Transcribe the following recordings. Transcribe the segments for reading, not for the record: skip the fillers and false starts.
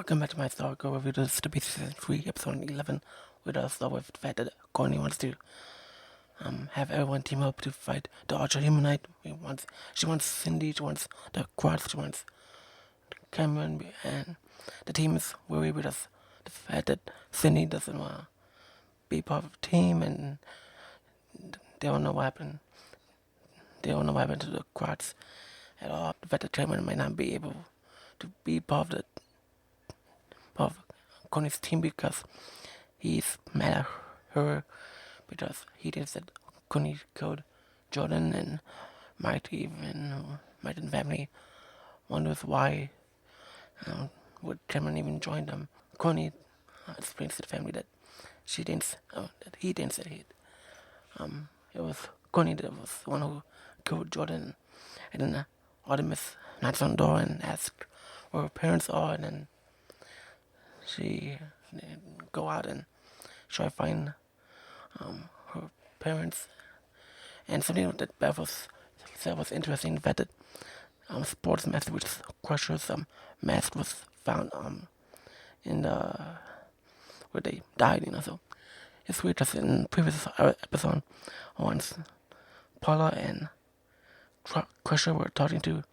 Welcome back to my Stargirl review. This is the season 3, episode 11. We just start with the fact that Courtney wants to have everyone team up to fight the Archer-Humanite. She wants Cindy, she wants the Quartz, she wants Cameron, and the team is worried with the fact that Cindy doesn't want to be part of the team, and they don't know what happened. They don't know what happened to the Quartz at all. The fact that Cameron might not be able to be part of Courtney's team because he's mad at her because he thinks that Courtney killed Jordan, and might and family wonders why would Cameron even join them. Courtney explains to the family that he thinks that it was Courtney that was the one who killed Jordan, and then Artemis knocks on the door and asks where her parents are, and then she go out and try to find her parents. And something that Beth said was interesting, the fact that sports mask, which Crusher's mask, was found in the where they died, so it's weird because in previous episode, once Paula and Crusher were talking to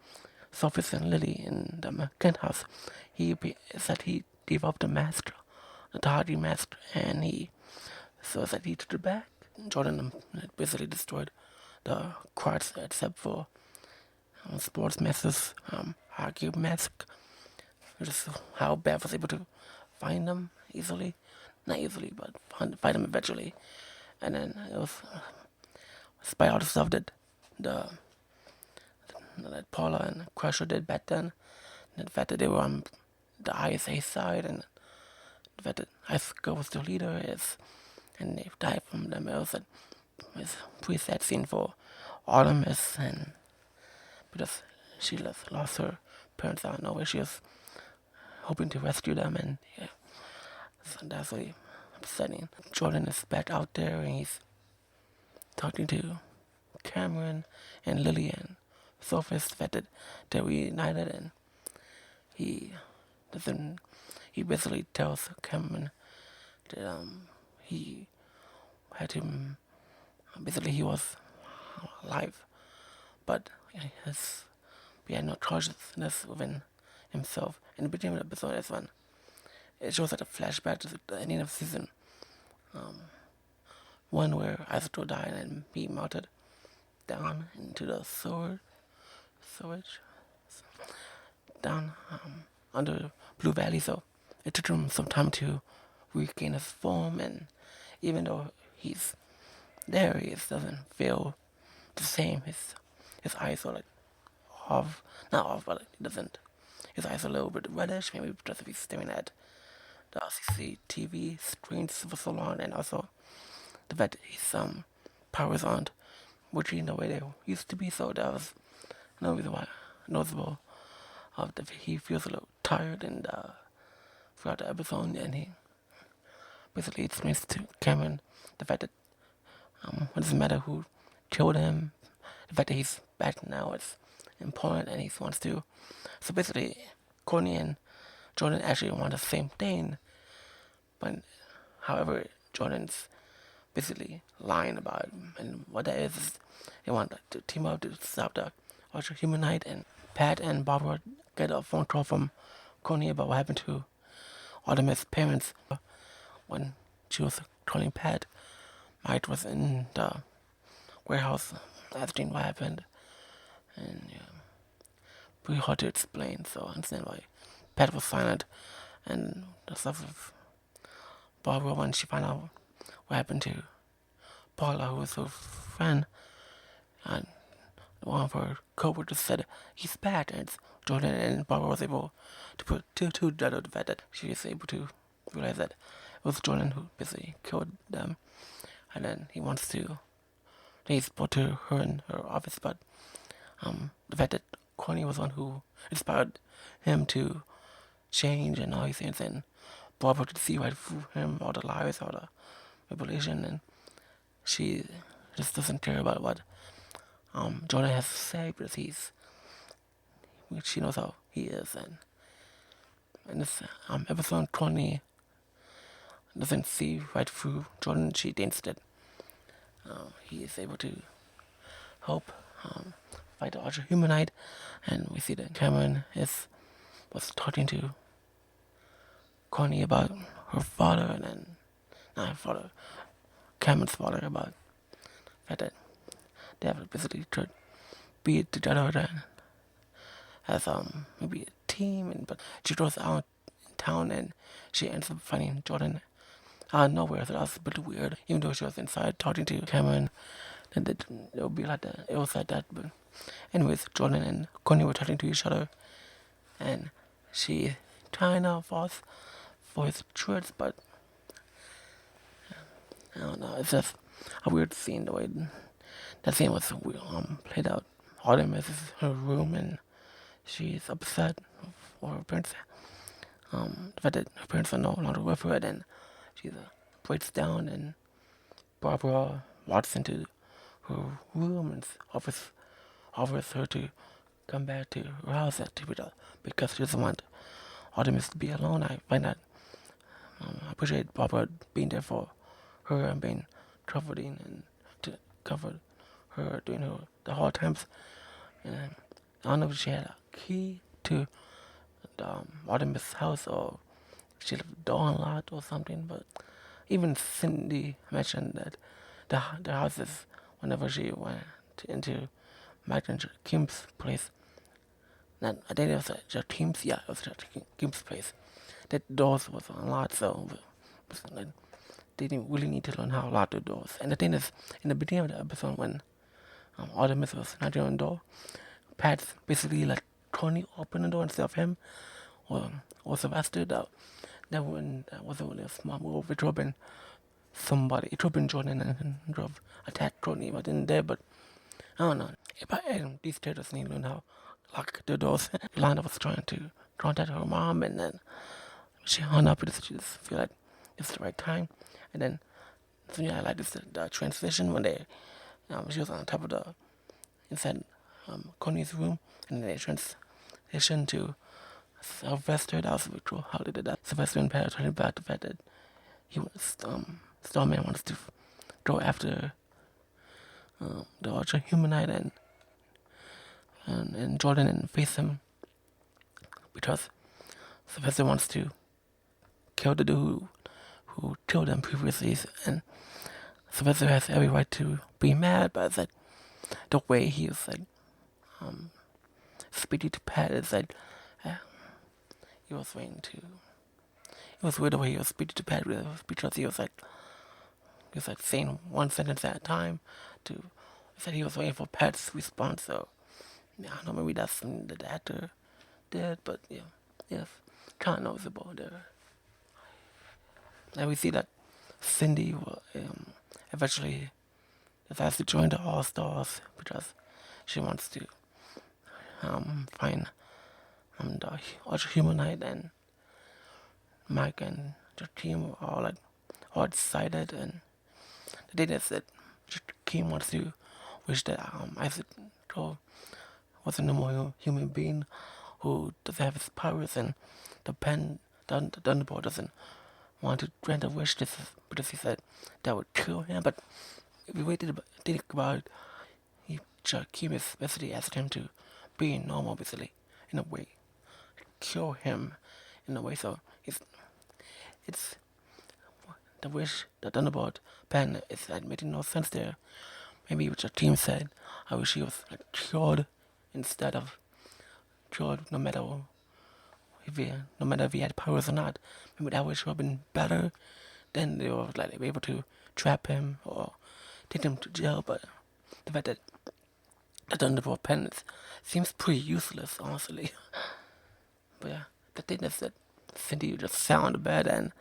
Sylvester and Lily in the Kent house, he said he developed a mask, the Tahadi mask, and he took it back. Jordan basically destroyed the quartz except for sports masks, hockey mask, which is how Beth was able to find them easily. Not easily, but find them eventually. And then it was by all the stuff that that Paula and Crusher did back then, and the fact that they were on the ISA side, and the fact that Icicle was the leader and they died from them. It's a pretty sad scene for Artemis, and because she lost her parents out of nowhere, she was hoping to rescue them, and yeah, so that's really upsetting. Jordan is back out there, and he's talking to Cameron and Lily and Sophie's, the fact that they're reunited, and he basically tells Cameron that he had him, basically he was alive, but he had no consciousness within himself. In the beginning of the episode, that's when it shows like a flashback to the ending of season 1, where Icicle died and he melted down into the sewage down under Blue Valley, so it took him some time to regain his form, and even though he's there, he doesn't feel the same. His eyes are like off, not off, but his eyes are a little bit reddish, maybe because if he's staring at the CCTV screens for so long, and also the fact that his powers aren't working the way they used to be, so that was no reason why noticeable. That he feels a little tired and throughout the episode, and he basically explains to Cameron the fact that it doesn't matter who killed him, the fact that he's back now is important, and he wants to. So basically, Courtney and Jordan actually want the same thing, but however, Jordan's basically lying about it, and what that is they want to team up to stop the Archer-Humanite, and Pat and Barbara get a phone call from Courtney about what happened to Artemis' parents when she was calling Pat. Mike was in the warehouse asking what happened, and yeah, pretty hard to explain, so I understand why Pat was silent, and the stuff with Barbara when she found out what happened to Paula, who was her friend, and one of her co-workers said he's back, and Jordan and Barbara was able to put two together, the fact that she was able to realize that it was Jordan who basically killed them, and then he spoke to her in her office, but the fact that Courtney was one who inspired him to change and all these things, and Barbara could see right through him, all the lies, all the manipulation, and she just doesn't care about what Jordan has to say, because she knows how he is, and in this episode, Courtney doesn't see right through Jordan. She thinks that he is able to help fight the Ultra Humanite, and we see that Cameron was talking to Courtney about her father, and then not her father, Cameron's father, about the fact that they have basically to be together and as maybe a team, but she goes out in town and she ends up finding Jordan out of nowhere. So that was a bit weird. Even though she was inside talking to Cameron, and it would be like that. It was like that. But anyways, Jordan and Courtney were talking to each other, and she kind of falls for his tricks, but I don't know. It's just a weird scene the way that scene was played out. Artemis is in her room and she's upset for her parents. The fact that her parents are no longer with her, and she breaks down, and Barbara walks into her room and offers her to come back to her house because she doesn't want Artemis to be alone. I find that I appreciate Barbara being there for her and being comforting and to comfort her during the hard times. And I don't know if she had a key to the Artemis' house or if she left the door unlocked or something, but even Cindy mentioned that the houses, whenever she went into Mike and Kim's place, I think it was Kim's, yeah, it was Kim's place, that doors was unlocked, so like, they didn't really need to learn how to lock the doors. And the thing is, in the beginning of the episode, when Artemis was knocking on the door, Pat basically let Courtney open the door instead of him, or Sylvester. That wasn't really a smart move. It could have been somebody. It could have been Jordan and drove attacked Courtney, but in there. But I don't know. These characters need to learn how to lock the doors. Lana was trying to contact her mom, and then she hung up because she just feel like it's the right time. And then I like this the transition when she was on top of the inside Courtney's room, and then they transitioned to Sylvester. That was really cool how they did that. Sylvester and Pat talking about the fact that he was Starman wants to go after the Ultra Humanite and Jordan and face him because Sylvester wants to kill the dude who killed them previously, and Sylvester has every right to be mad, but it's like the way he is like speaking to Pat is like he was waiting to. It was weird the way he was speaking to Pat because he was like saying one sentence at a time. He said he was waiting for Pat's response. So yeah, I don't know, maybe that's something that the actor did, but yeah, yes, kind of noticeable there. And we see that Cindy will eventually decides to join the All Stars because she wants to find the Ultra Humanite, and Mike and the team are all decided, and the thing is that Kim wants to wish that Icicle was a normal human being who doesn't have his powers, and the Thunderbolt doesn't want to grant a wish because he said that would kill him. But if we wait to think about it, Kim is basically asked him to be normal, basically, in a way, kill him in a way. So it's the wish, the Thunderbolt pen is making no sense there. Maybe what your team said, I wish he was cured instead of cured, no matter if he had powers or not. Maybe that wish would have been better. Then they were be able to trap him or take him to jail. But the fact that the Thunderbolt pen seems pretty useless, honestly. But yeah, the thing is that Cindy would just sound bad, and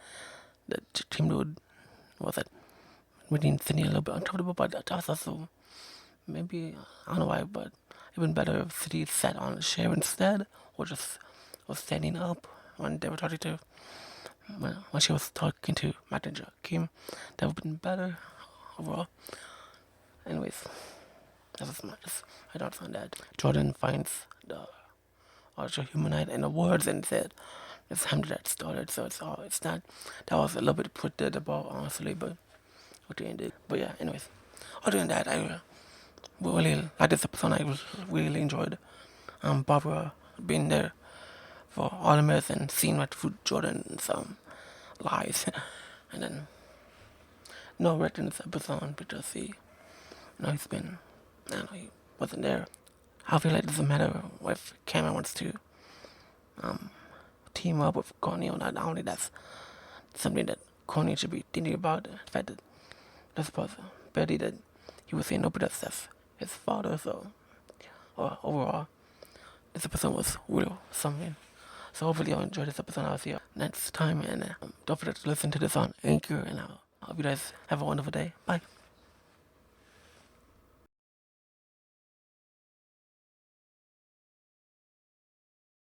the team was making Cindy a little bit uncomfortable, but that was also maybe, I don't know why, but it would been better if Cindy sat on a chair instead, or just was standing up when they were talking to, when she was talking to Manager Kim. That would have been better overall. Anyways, that was my thoughts on that. Jordan finds the Ultra Humanite in the woods and said, it's him that started, so it's not, that was a little bit predictable, honestly, but what they ended. But yeah, anyways, other than that, I really like this episode. I really enjoyed Barbara being there for Artemis and seeing what food Jordan's lies, and then no Rick in this episode because he's been, I don't know, he wasn't there. I feel like it doesn't matter if Cameron wants to team up with Courtney or not. Only that's something that Courtney should be thinking about. The fact that this possibility that he was saying no, but that's his father. So, or overall, this episode was real something. So hopefully y'all enjoy this episode. I'll see you next time, and don't forget to listen to this on Anchor. And I hope you guys have a wonderful day. Bye.